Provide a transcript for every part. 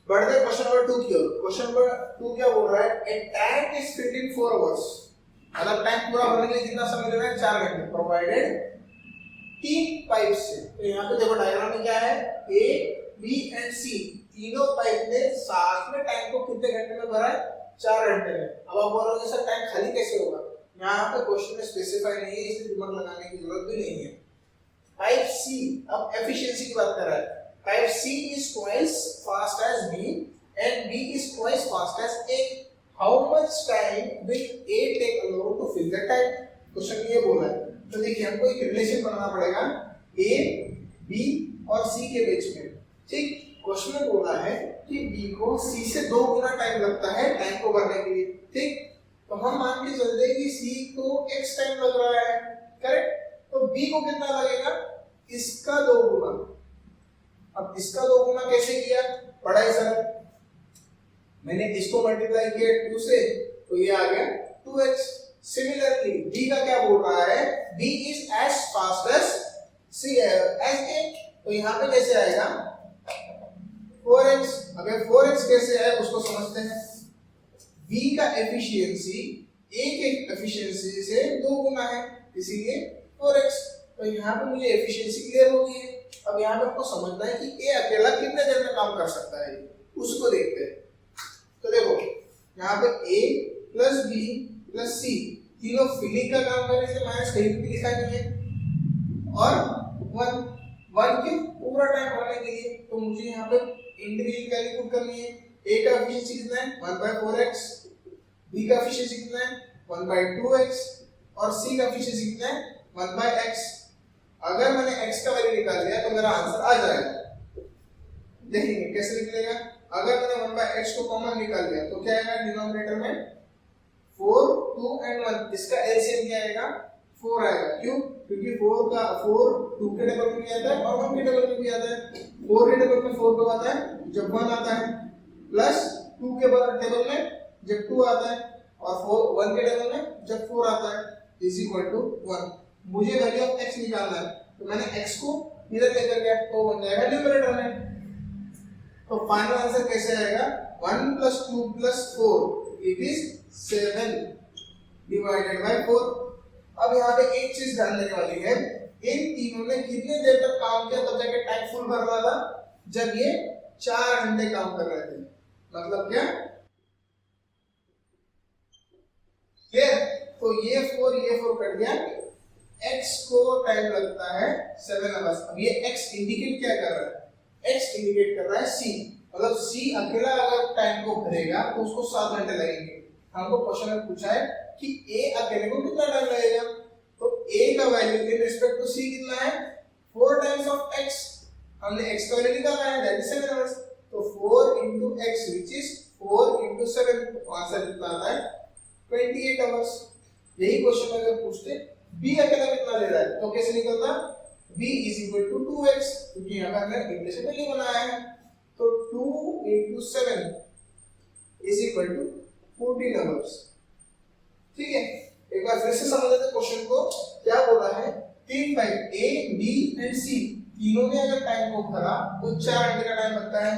बढ़ते question number 2 की ओर। Question number 2 क्या बोल रहा है, a tank is filled in 4 hours, मतलब टैंक पूरा भरने के लिए कितना समय लेना है, 4 घंटे, प्रोवाइडेड 3 पाइप से। तो यहाँ पे देखो डायग्राम में क्या है, ए बी एंड सी तीनों पाइप ने साथ में टैंक को कितने घंटे में भरा है, 4 घंटे में। अब आप बोलोगे सर टैंक खाली कैसे होगा, यहाँ पे क्वेश्चन में स्पेसिफाई नहीं है, इसलिए दिमाग लगाने की जरूरत भी नहीं है। पाइप सी, अब एफिशिएंसी की बात कर रहा है, pipe C is twice fast as B and B is twice fast as A, how much time will A take alone to fill the tank. Question ये बोला है, तो देखिए हमको एक रिलेशन बनाना पड़ेगा ए बी और सी के बीच में, ठीक। क्वेश्चन में बोला है कि बी को सी से 2 गुना टाइम लगता है टैंक को भरने के लिए, ठीक। तो हम मान के चलते हैं कि सी को x टाइम लग रहा है, करेक्ट। तो बी को कितना लगेगा, इसका 2 गुना। अब इसका 2 गुना कैसे किया, बड़ा ही सरल, मैंने इसको मल्टीप्लाई किया 2 से, तो ये आ गया 2x। सिमिलरली b का क्या बोल रहा है, b is as fast as c as a, तो यहाँ पे कैसे आएगा 4x। अगर 4x कैसे है उसको समझते हैं। b का एफिशिएंसी a के एफिशिएंसी से 2 गुना है, इसीलिए 4x। तो यहाँ पे मुझे एफिशिएंसी क्लियर हो गई है। अब यहाँ पे आपको समझना है कि a अकेला कितने देर में काम कर सकता है, उसको देखते हैं। तो देखो यहाँ पे a plus b plus c तीनों फिलिंग का काम करने से माइनस कहीं भी लिखा नहीं है, और 1 के पूरा टाइम भरने के लिए, तो मुझे यहाँ पे इंडिविजुअल कैलकुलेट करनी है। a का एफिशिएंसी कितना है 1/4x, b का एफिशिएंसी कितना है 1/2x, और c का एफिशिएंसी कितना है 1/x। अगर मैंने x का वैल्यू निकाल लिया तो मेरा आंसर आ जाएगा। देखेंगे कैसे निकलेगा। अगर मैंने 1/x को कॉमन निकाल लिया तो क्या आएगा डिनोमिनेटर में 4, 2 एंड 1, इसका एलसीएम क्या आएगा 4 आएगा। क्यों, क्योंकि 4 2 के टेबल में भी आता है और 1 के टेबल में भी आता है। 4 के टेबल में 4 कब आता है, जब 1 आता है, प्लस 2 के टेबल में जब 2 आता है, और 1 के टेबल में जब 4 आता है, इज इक्वल टू 1। मुझे वैल्यू ऑफ x निकालना है, तो मैंने x को इधर लेकर गया तो बन जाएगा न्यूमरेटर में। तो फाइनल आंसर कैसे आएगा 1 + 2 + 4 इट इज 7 डिवाइडेड बाय 4। अब यहाँ पे एक चीज ध्यान देने वाली है, इन तीनों ने कितने देर तक काम किया तब जाके टैंक फुल भर रहा था, जब ये 4 घंटे काम कर रहे थे। मतलब क्या, क्लियर। तो ये 4 कट गया, x को टाइम लगता है 7 आवर्स। अब ये x इंडिकेट क्या कर रहा है, x इंडिकेट कर रहा है c, मतलब c अकेला अगर टाइम को भरेगा तो उसको 7 घंटे लगेंगे। हमको क्वेश्चन में पूछा है कि a अकेले को कितना टाइम लगेगा, तो a का value in respect to c कितना है 4 टाइम्स ऑफ x। हमने x का वैल्यू निकाला है, दैट इज 7 आवर्स। तो 4 into x which is 4 into 7, answer कितना आता है 28 आवर्स। यही क्वेश्चन में अगर पूछते b अकेला कितना ले रहा है तो कैसे निकलता, b is equal to 2x, क्योंकि यहाँ पर हमने इंग्लिश में नहीं बनाया है। तो 2 into 7 is equal to 14 hours. ठीक है, एक बार फिर से समझ लेते क्वेश्चन को। क्या बोला है, 3 pipe a b and c तीनों ने अगर टाइम को भरा तो 4 घंटे का टाइम लगता है,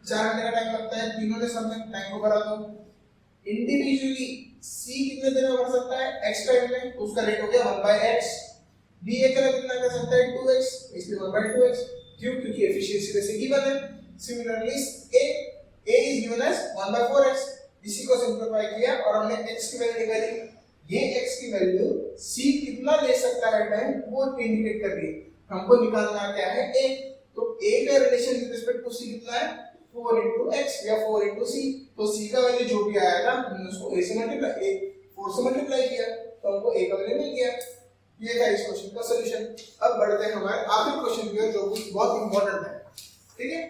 4 घंटे का टाइम लगता है। तीनों ने सबने टाइम को भरा तो इंडिविजुअली c कितने देर में भर सकता है x टाइम में, तो उसका रेट हो गया 1/x। b अकेला कितना कर सकता है 2x, इसलिए 1/2x। क्यों, क्योंकि एफिशिएंसी वैसे गिवन है। Similarly a is given as 1/4x, इसी को सिंपलीफाई किया और हमने x की वैल्यू निकाली। ये x की वैल्यू c कितना ले सकता है टाइम वो इंडिकेट कर रही है। हमको निकालना क्या है a, तो a का relation with respect to c कितना है 4 into x या 4 into c। तो c का वैल्यू जो भी आएगा हमने उसको a से मल्टीप्लाई 4 से मल्टीप्लाई किया तो हमको a का वैल्यू मिल गया। ये था इस क्वेश्चन का सॉल्यूशन। अब बढ़ते हैं हमारे आखिरी क्वेश्चन की ओर, जो कि बहुत इंपॉर्टेंट है, ठीक है।